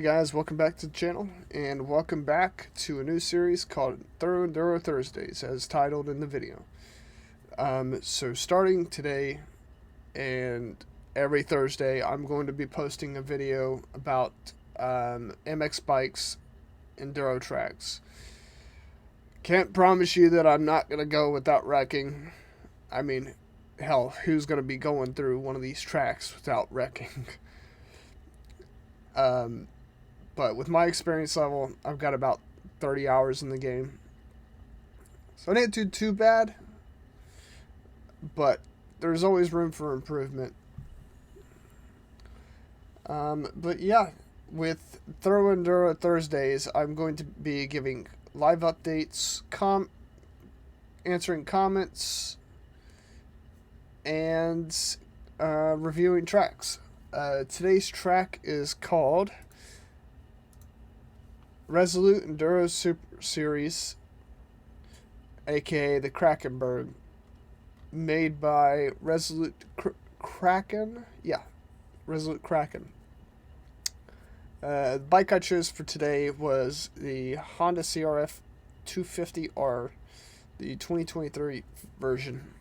guys, welcome back to the channel, and welcome back to a new series called Thorough Enduro Thursdays, as titled in the video. So starting today and every Thursday, I'm going to be posting a video about MX Bikes Enduro tracks. Can't promise you that I'm not going to go without wrecking. I mean, hell, who's going to be going through one of these tracks without wrecking? But with my experience level, I've got about 30 hours in the game. So I didn't do too bad, but there's always room for improvement. But yeah, with Thorough Enduro Thursdays, I'm going to be giving live updates, answering comments, and reviewing tracks. Today's track is called Resolute Enduro Super Series, aka the Kraken Berg, made by Kraken. Yeah, Resolute Kraken. The bike I chose for today was the Honda CRF 250R, the 2023 version.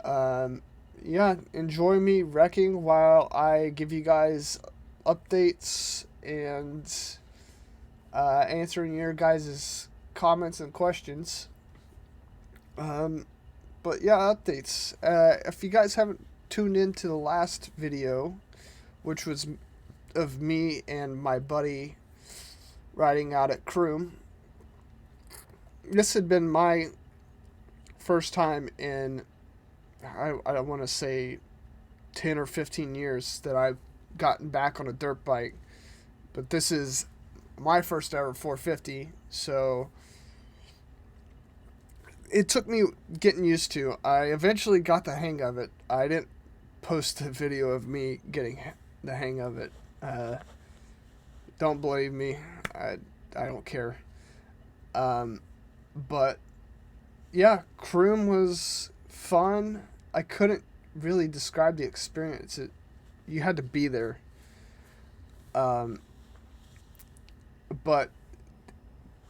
Yeah, enjoy me wrecking while I give you guys updates and answering your guys' comments and questions. But yeah, updates. If you guys haven't tuned into the last video, which was of me and my buddy riding out at Kroom, this had been my first time in, I don't want to say 10 or 15 years that I've gotten back on a dirt bike. But this is my first ever 450, so it took me getting used to. I eventually got the hang of it. I didn't post a video of me getting the hang of it. Don't believe me. I don't care. But yeah, Kroom was fun. I couldn't really describe the experience. You had to be there. But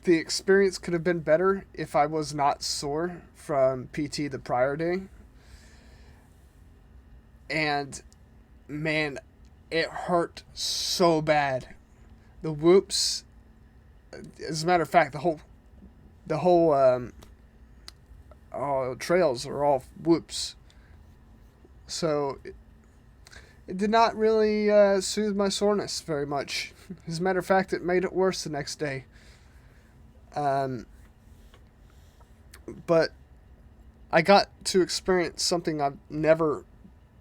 the experience could have been better if I was not sore from PT the prior day. And man, it hurt so bad. The whoops, as a matter of fact, the whole trails are all whoops. So it did not really soothe my soreness very much. As a matter of fact, it made it worse the next day. But I got to experience something I've never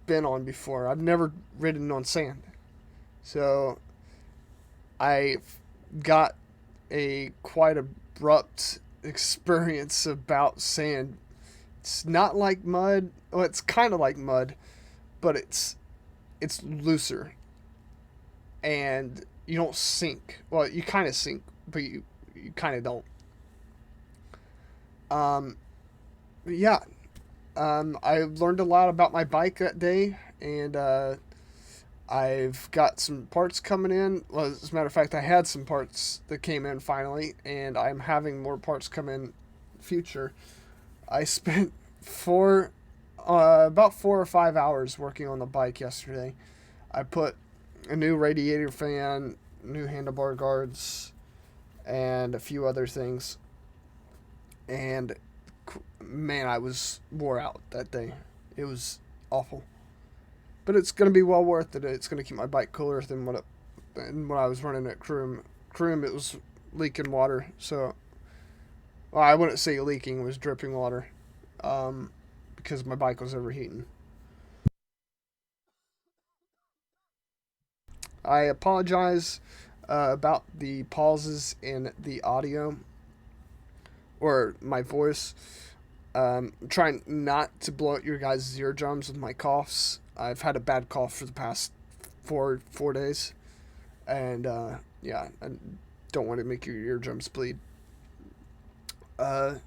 been on before. I've never ridden on sand. So I got a quite abrupt experience about sand. It's not like mud. Well, it's kind of like mud, but it's looser. And you don't sink. Well, you kind of sink, but you kind of don't. Yeah. I learned a lot about my bike that day, and I've got some parts coming in. Well, as a matter of fact, I had some parts that came in finally, and I'm having more parts come in future. I spent about 4 or 5 hours working on the bike yesterday. I put a new radiator fan, new handlebar guards, and a few other things. And man, I was wore out that day. It was awful. But it's going to be well worth it. It's going to keep my bike cooler than when I was running at Kroom. Kroom, it was leaking water. So, well, I wouldn't say leaking. It was dripping water. Because my bike was overheating. I apologize about the pauses in the audio or my voice. I'm trying not to blow out your guys' eardrums with my coughs. I've had a bad cough for the past four days, and yeah, I don't want to make your eardrums bleed. But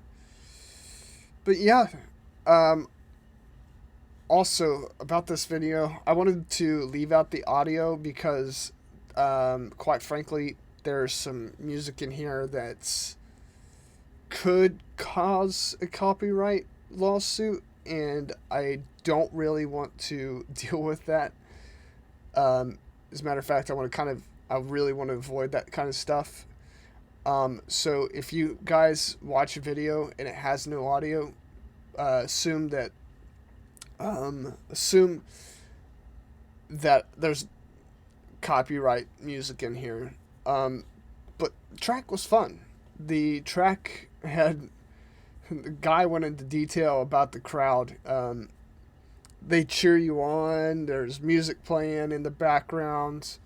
yeah, also about this video, I wanted to leave out the audio because Quite frankly, there's some music in here that's could cause a copyright lawsuit, and I don't really want to deal with that. As a matter of fact, I really want to avoid that kind of stuff. So if you guys watch a video and it has no audio, assume that assume that there's copyright music in here. But the track was fun. The track had the guy went into detail about the crowd. They cheer you on. There's music playing in the background.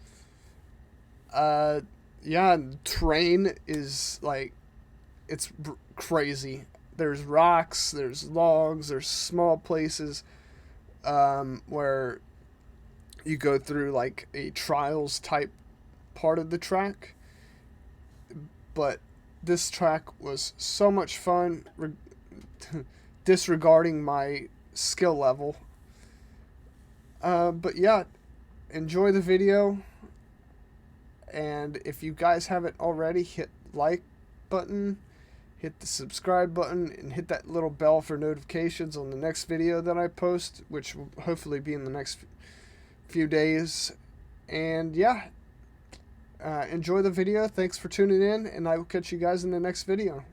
Yeah, the terrain is like it's crazy. There's rocks, there's logs, there's small places where you go through like a trials type part of the track. But this track was so much fun, disregarding my skill level. But yeah, enjoy the video. And if you guys haven't already, hit like button, hit the subscribe button, and hit that little bell for notifications on the next video that I post, which will hopefully be in the next few days. And yeah, enjoy the video. Thanks for tuning in, and I will catch you guys in the next video.